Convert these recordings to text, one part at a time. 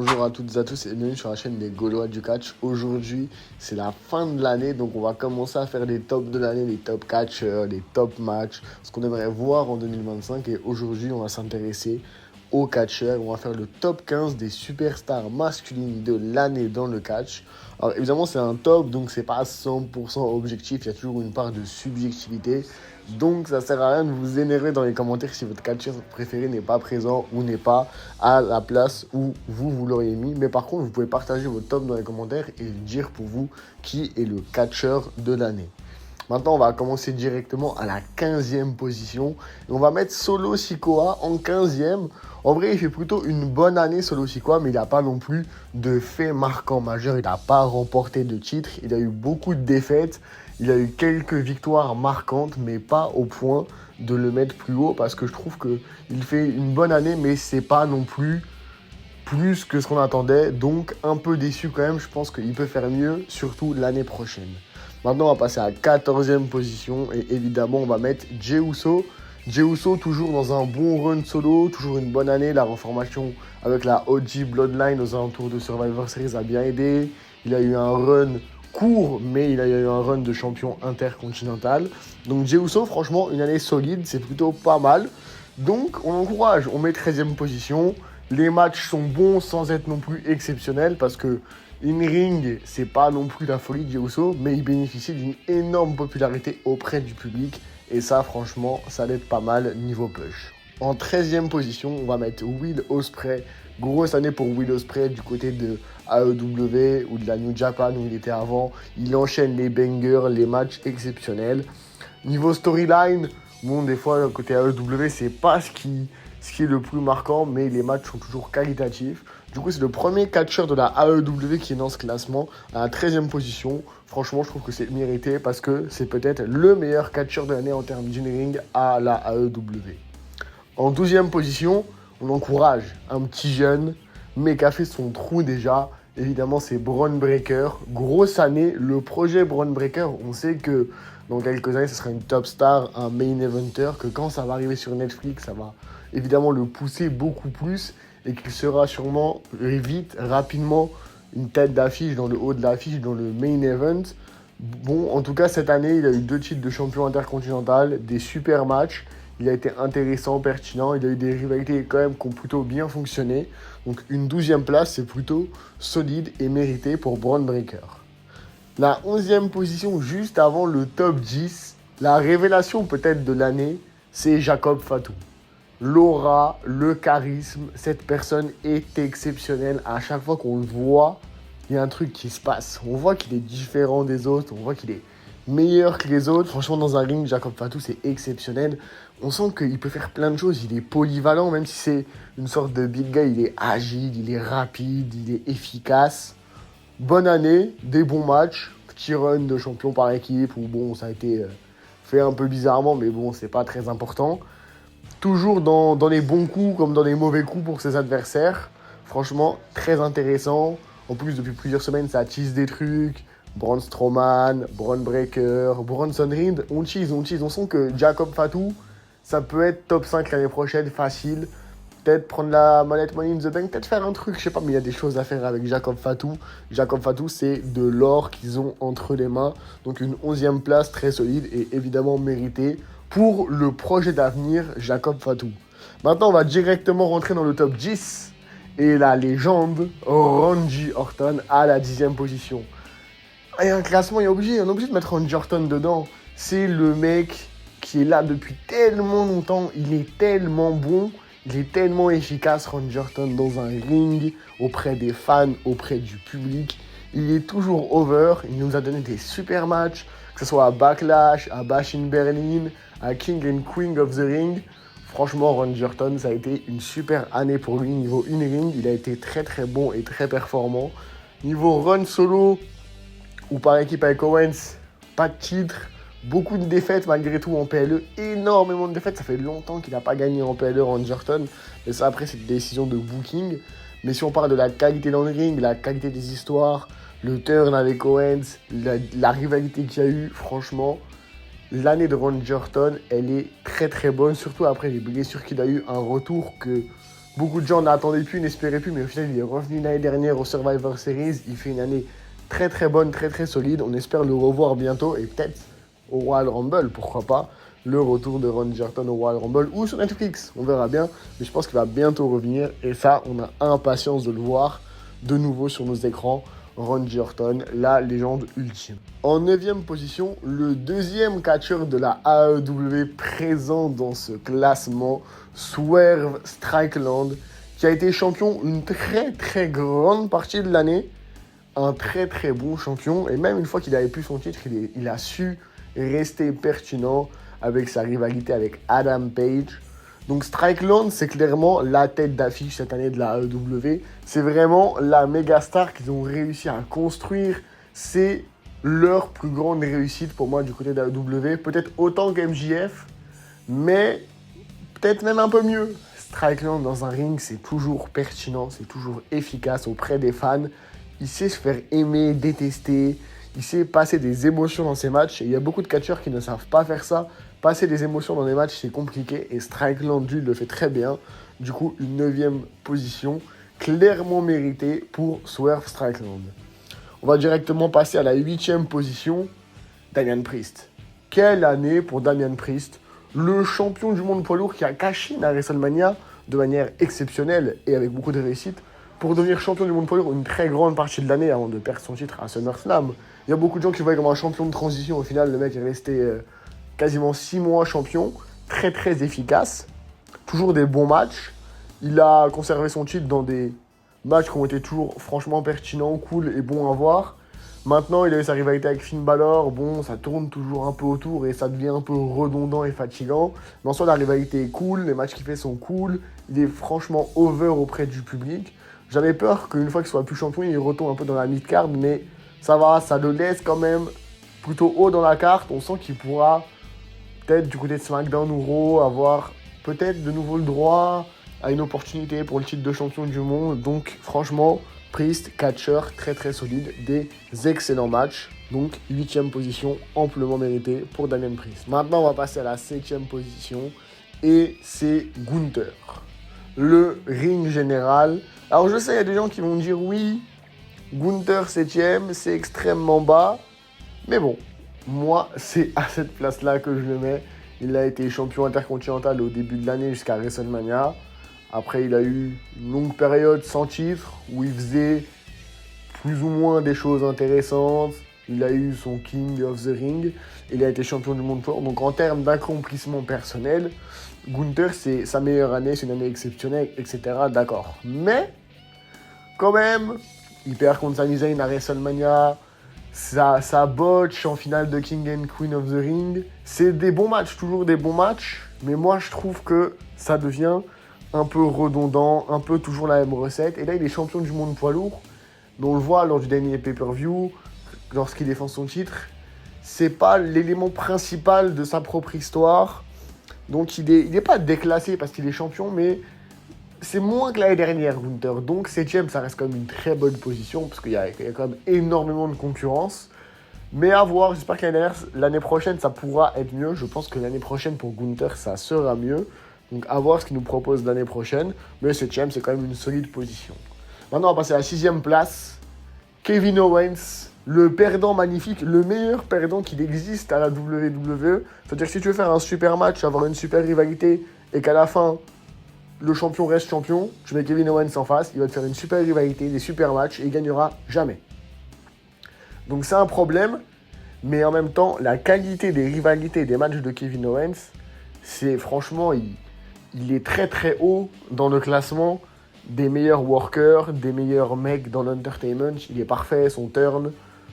Bonjour à toutes et à tous et bienvenue sur la chaîne des Gaulois du catch. Aujourd'hui, c'est la fin de l'année, donc on va commencer à faire les tops de l'année, les top catcheurs, les top matchs, ce qu'on aimerait voir en 2025. Et aujourd'hui, on va s'intéresser aux catcheurs. On va faire le top 15 des superstars masculines de l'année dans le catch. Alors évidemment, c'est un top, donc c'est pas 100% objectif, il y a toujours une part de subjectivité. Donc ça sert à rien de vous énerver dans les commentaires si votre catcheur préféré n'est pas présent ou n'est pas à la place où vous l'auriez mis. Mais par contre, vous pouvez partager votre top dans les commentaires et dire pour vous qui est le catcheur de l'année. Maintenant, on va commencer directement à la 15e position. Et on va mettre Solo Sikoa en 15e. En vrai, il fait plutôt une bonne année, Solo Sikoa, mais il n'a pas non plus de faits marquants majeurs. Il n'a pas remporté de titre. Il a eu beaucoup de défaites. Il a eu quelques victoires marquantes, mais pas au point de le mettre plus haut. Parce que je trouve qu'il fait une bonne année, mais c'est pas non plus que ce qu'on attendait. Donc, un peu déçu quand même. Je pense qu'il peut faire mieux, surtout l'année prochaine. Maintenant, on va passer à la 14e position et évidemment, on va mettre Jey Uso. Jey Uso, toujours dans un bon run solo, toujours une bonne année. La reformation avec la OG Bloodline aux alentours de Survivor Series a bien aidé. Il a eu un run court, mais il a eu un run de champion intercontinental. Donc Jey Uso, franchement, une année solide, c'est plutôt pas mal. Donc, on encourage, on met 13e position. Les matchs sont bons sans être non plus exceptionnels parce que in-ring, c'est pas non plus la folie de Jey Uso, mais il bénéficie d'une énorme popularité auprès du public. Et ça, franchement, ça l'aide pas mal niveau push. En 13e position, on va mettre Will Ospreay. Grosse année pour Will Ospreay du côté de AEW ou de la New Japan où il était avant. Il enchaîne les bangers, les matchs exceptionnels. Niveau storyline, bon, des fois, côté AEW, c'est pas ce qui est le plus marquant, mais les matchs sont toujours qualitatifs. Du coup, c'est le premier catcheur de la AEW qui est dans ce classement, à la 13e position. Franchement, je trouve que c'est mérité parce que c'est peut-être le meilleur catcheur de l'année en termes d'in-ring à la AEW. En 12e position, on encourage un petit jeune, mais qui a fait son trou déjà. Évidemment, c'est Bron Breakker. Grosse année, le projet Bron Breakker, on sait que dans quelques années, ce sera une top star, un main eventer, que quand ça va arriver sur Netflix, ça va évidemment le pousser beaucoup plus et qu'il sera sûrement vite, rapidement, une tête d'affiche dans le haut de l'affiche, dans le main event. Bon, en tout cas, cette année, il a eu 2 titres de champion intercontinental, des super matchs. Il a été intéressant, pertinent. Il a eu des rivalités quand même qui ont plutôt bien fonctionné. Donc une 12e place, c'est plutôt solide et mérité pour Bron Breakker. La 11e position, juste avant le top 10, la révélation peut-être de l'année, c'est Jacob Fatu. L'aura, le charisme, cette personne est exceptionnelle. À chaque fois qu'on le voit, il y a un truc qui se passe. On voit qu'il est différent des autres, on voit qu'il est meilleur que les autres. Franchement, dans un ring, Jacob Fatu, c'est exceptionnel. On sent qu'il peut faire plein de choses. Il est polyvalent, même si c'est une sorte de big guy. Il est agile, il est rapide, il est efficace. Bonne année, des bons matchs. Petit run de champion par équipe où bon, ça a été fait un peu bizarrement, mais bon, c'est pas très important. Toujours dans les bons coups comme dans les mauvais coups pour ses adversaires. Franchement, très intéressant. En plus, depuis plusieurs semaines, ça tease des trucs. Braun Strowman, Bron Breakker, Bronson Reed, on tease. On sent que Jacob Fatu, ça peut être top 5 l'année prochaine, facile. Peut-être prendre la mallette Money in the Bank, peut-être faire un truc, je sais pas, mais il y a des choses à faire avec Jacob Fatu. Jacob Fatu, c'est de l'or qu'ils ont entre les mains. Donc une 11e place très solide et évidemment méritée pour le projet d'avenir Jacob Fatu. Maintenant, on va directement rentrer dans le top 10. Et la légende, Randy Orton à la 10e position. Et un classement, on est obligé de mettre Randy Orton dedans. C'est le mec qui est là depuis tellement longtemps. Il est tellement bon. Il est tellement efficace, Randy Orton, dans un ring, auprès des fans, auprès du public. Il est toujours over. Il nous a donné des super matchs, que ce soit à Backlash, à Bash in Berlin, à King and Queen of the Ring. Franchement, Randy Orton, ça a été une super année pour lui. Niveau in-ring, il a été très très bon et très performant. Niveau run solo, ou par équipe avec Owens, pas de titre. Beaucoup de défaites malgré tout en PLE, énormément de défaites, ça fait longtemps qu'il n'a pas gagné en PLE Randy Orton, mais ça après c'est une décision de booking. Mais si on parle de la qualité dans le ring, la qualité des histoires, le turn avec Owens, la rivalité qu'il y a eu, franchement, l'année de Randy Orton, elle est très très bonne, surtout après les blessures qu'il a eu, un retour que Beaucoup de gens n'attendaient plus, n'espéraient plus, mais au final, il est revenu l'année dernière au Survivor Series. Il fait une année très très bonne, très très solide. On espère le revoir bientôt et peut-être au Royal Rumble, pourquoi pas. Le retour de Ron Jerton au Royal Rumble ou sur Netflix, on verra bien. Mais je pense qu'il va bientôt revenir et ça, on a impatience de le voir de nouveau sur nos écrans. Ron Jerton, la légende ultime. En 9e position, le deuxième catcheur de la AEW présent dans ce classement, Swerve Strickland, qui a été champion une très très grande partie de l'année. Un très très bon champion. Et même une fois qu'il n'avait plus son titre, il a su rester pertinent avec sa rivalité avec Adam Page. Donc Strickland, c'est clairement la tête d'affiche cette année de la AEW. C'est vraiment la méga star qu'ils ont réussi à construire. C'est leur plus grande réussite pour moi du côté de la AEW. Peut-être autant que MJF, mais peut-être même un peu mieux. Strickland dans un ring, c'est toujours pertinent, c'est toujours efficace auprès des fans. Il sait se faire aimer, détester. Il sait passer des émotions dans ses matchs. Et il y a beaucoup de catcheurs qui ne savent pas faire ça. Passer des émotions dans les matchs, c'est compliqué. Et Strickland, lui, le fait très bien. Du coup, une 9e position clairement méritée pour Swerve Strickland. On va directement passer à la 8e position, Damian Priest. Quelle année pour Damian Priest, le champion du monde poids lourd qui a caché à WrestleMania de manière exceptionnelle et avec beaucoup de réussite pour devenir champion du monde poids lourd une très grande partie de l'année avant de perdre son titre à SummerSlam. Il y a beaucoup de gens qui le voyaient comme un champion de transition. Au final, le mec est resté quasiment 6 mois champion, très très efficace, toujours des bons matchs. Il a conservé son titre dans des matchs qui ont été toujours franchement pertinents, cool et bons à voir. Maintenant, il a eu sa rivalité avec Finn Balor. Bon, ça tourne toujours un peu autour et ça devient un peu redondant et fatigant. Mais en soi, la rivalité est cool, les matchs qu'il fait sont cool. Il est franchement over auprès du public. J'avais peur qu'une fois qu'il soit plus champion, il retombe un peu dans la mid-card, mais ça va, ça le laisse quand même plutôt haut dans la carte. On sent qu'il pourra peut-être du côté de SmackDown ou Raw avoir peut-être de nouveau le droit à une opportunité pour le titre de champion du monde. Donc franchement, Priest, catcher, très très solide, des excellents matchs. Donc 8e position, amplement méritée pour Damian Priest. Maintenant, on va passer à la 7e position et c'est Gunther, le ring général. Alors je sais, il y a des gens qui vont me dire oui, Gunther 7e, c'est extrêmement bas. Mais bon, moi, c'est à cette place-là que je le mets. Il a été champion intercontinental au début de l'année jusqu'à WrestleMania. Après, il a eu une longue période sans titre où il faisait plus ou moins des choses intéressantes. Il a eu son King of the Ring. Il a été champion du monde fort. Donc en termes d'accomplissement personnel, Gunther, c'est sa meilleure année, c'est une année exceptionnelle, etc. D'accord. Mais, quand même, il perd contre Sami Zayn à WrestleMania. Ça botche en finale de King and Queen of the Ring. C'est des bons matchs, toujours des bons matchs. Mais moi, je trouve que ça devient un peu redondant, un peu toujours la même recette. Et là, il est champion du monde poids lourd. Mais on le voit lors du dernier pay-per-view, lorsqu'il défend son titre. C'est pas l'élément principal de sa propre histoire. Donc, il est pas déclassé parce qu'il est champion, mais c'est moins que l'année dernière, Gunther. Donc 7e, ça reste quand même une très bonne position, parce qu'il y a quand même énormément de concurrence. Mais à voir, j'espère que l'année prochaine, ça pourra être mieux. Je pense que l'année prochaine, pour Gunther, ça sera mieux. Donc à voir ce qu'il nous propose l'année prochaine. Mais 7e, c'est quand même une solide position. Maintenant, on va passer à la 6e place. Kevin Owens, le perdant magnifique, le meilleur perdant qu'il existe à la WWE. C'est-à-dire que si tu veux faire un super match, avoir une super rivalité, et qu'à la fin, le champion reste champion, tu mets Kevin Owens en face, il va te faire une super rivalité, des super matchs, et il gagnera jamais. Donc c'est un problème, mais en même temps, la qualité des rivalités des matchs de Kevin Owens, c'est franchement, il est très très haut dans le classement des meilleurs workers, des meilleurs mecs dans l'entertainment. Il est parfait, son turn,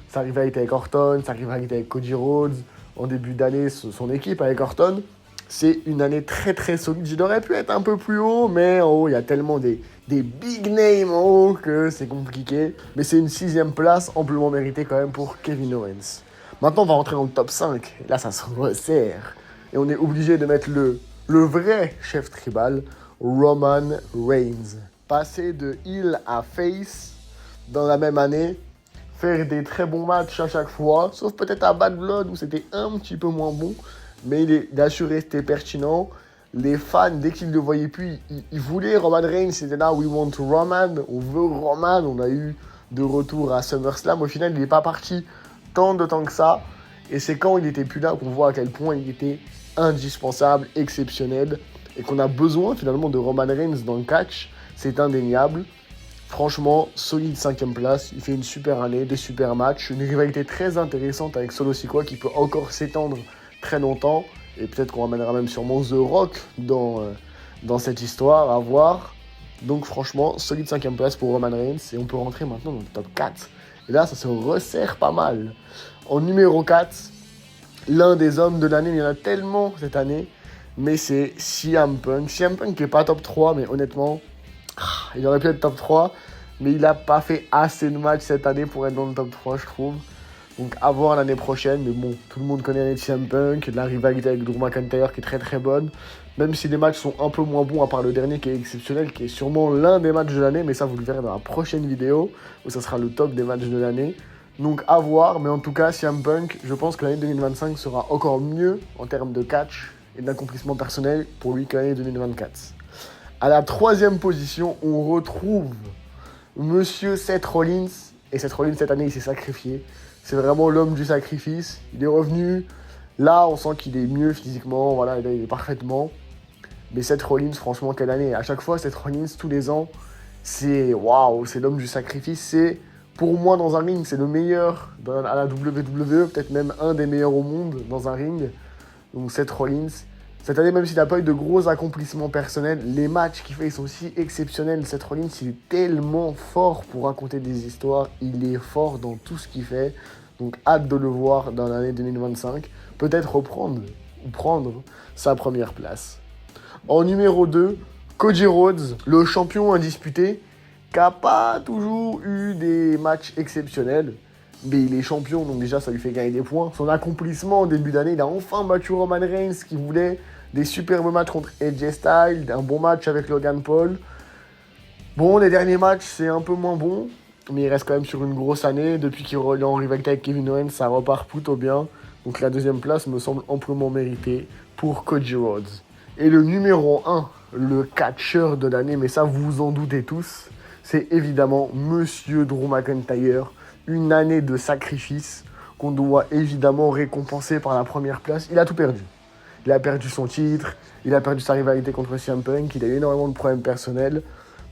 sa rivalité avec Orton, sa rivalité avec Cody Rhodes, en début d'année, son équipe avec Orton. C'est une année très très solide. Il aurait pu être un peu plus haut, mais en haut, il y a tellement des big names en haut que c'est compliqué. Mais c'est une 6e place amplement méritée quand même pour Kevin Owens. Maintenant, on va rentrer dans le top 5. Là, ça se resserre. Et on est obligé de mettre le vrai chef tribal, Roman Reigns. Passer de heel à face dans la même année, faire des très bons matchs à chaque fois, sauf peut-être à Bad Blood où c'était un petit peu moins bon. Mais il a su rester pertinent. les fans, dès qu'ils ne le voyaient plus, ils voulaient Roman Reigns. C'était là, we want Roman, on veut Roman. On a eu de retour à SummerSlam. Au final, il n'est pas parti tant de temps que ça. Et c'est quand il n'était plus là qu'on voit à quel point il était indispensable, exceptionnel. Et qu'on a besoin finalement de Roman Reigns dans le catch. C'est indéniable. Franchement, solide 5ème place. Il fait une super année, des super matchs. Une rivalité très intéressante avec Solo Sikoa qui peut encore s'étendre très longtemps. Et peut-être qu'on ramènera même sûrement The Rock dans cette histoire, à voir. Donc franchement, solide 5ème place pour Roman Reigns. Et on peut rentrer maintenant dans le top 4. Et là, ça se resserre pas mal. En numéro 4, l'un des hommes de l'année, il y en a tellement cette année. Mais c'est CM Punk. CM Punk qui n'est pas top 3, mais honnêtement, il aurait pu être top 3. Mais il n'a pas fait assez de matchs cette année pour être dans le top 3, je trouve. Donc à voir l'année prochaine, mais bon, tout le monde connaît l'année de CM Punk, la rivalité avec Drew McIntyre qui est très très bonne, même si les matchs sont un peu moins bons, à part le dernier qui est exceptionnel, qui est sûrement l'un des matchs de l'année, mais ça vous le verrez dans la prochaine vidéo, où ça sera le top des matchs de l'année. Donc à voir, mais en tout cas CM Punk, je pense que l'année 2025 sera encore mieux en termes de catch et d'accomplissement personnel pour lui que l'année 2024. À la 3ème position, on retrouve Monsieur Seth Rollins, et Seth Rollins cette année il s'est sacrifié. C'est vraiment l'homme du sacrifice. Il est revenu. Là, on sent qu'il est mieux physiquement. Voilà, il est parfaitement. Mais Seth Rollins, franchement, quelle année. À chaque fois, Seth Rollins, tous les ans, c'est waouh, c'est l'homme du sacrifice. C'est, pour moi, dans un ring, c'est le meilleur à la WWE. Peut-être même un des meilleurs au monde dans un ring. Donc Seth Rollins. Cette année, même s'il n'a pas eu de gros accomplissements personnels, les matchs qu'il fait, ils sont aussi exceptionnels. Seth Rollins, il est tellement fort pour raconter des histoires. Il est fort dans tout ce qu'il fait. Donc, hâte de le voir dans l'année 2025. Peut-être reprendre ou prendre sa première place. En numéro 2, Cody Rhodes, le champion indisputé, qui n'a pas toujours eu des matchs exceptionnels. Mais il est champion, donc déjà, ça lui fait gagner des points. Son accomplissement au début d'année, il a enfin battu Roman Reigns, qui voulait des superbes matchs contre AJ Styles, un bon match avec Logan Paul. Bon, les derniers matchs, c'est un peu moins bon, mais il reste quand même sur une grosse année. Depuis qu'il est en rivalité avec Kevin Owens, ça repart plutôt bien. Donc la 2ème place me semble amplement méritée pour Cody Rhodes. Et le numéro 1, le catcheur de l'année, mais ça vous vous en doutez tous, c'est évidemment Monsieur Drew McIntyre. Une année de sacrifice qu'on doit évidemment récompenser par la première place. Il a tout perdu. Il a perdu son titre, il a perdu sa rivalité contre CM Punk, il a eu énormément de problèmes personnels.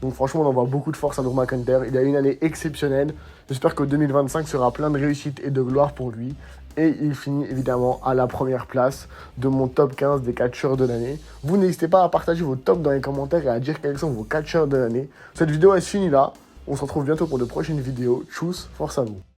Donc franchement, on envoie beaucoup de force à Drew McIntyre. Il a eu une année exceptionnelle. J'espère que 2025 sera plein de réussite et de gloire pour lui. Et il finit évidemment à la première place de mon top 15 des catcheurs de l'année. Vous n'hésitez pas à partager vos tops dans les commentaires et à dire quels sont vos catcheurs de l'année. Cette vidéo elle se finit là. On se retrouve bientôt pour de prochaines vidéos. Tchuss, force à vous.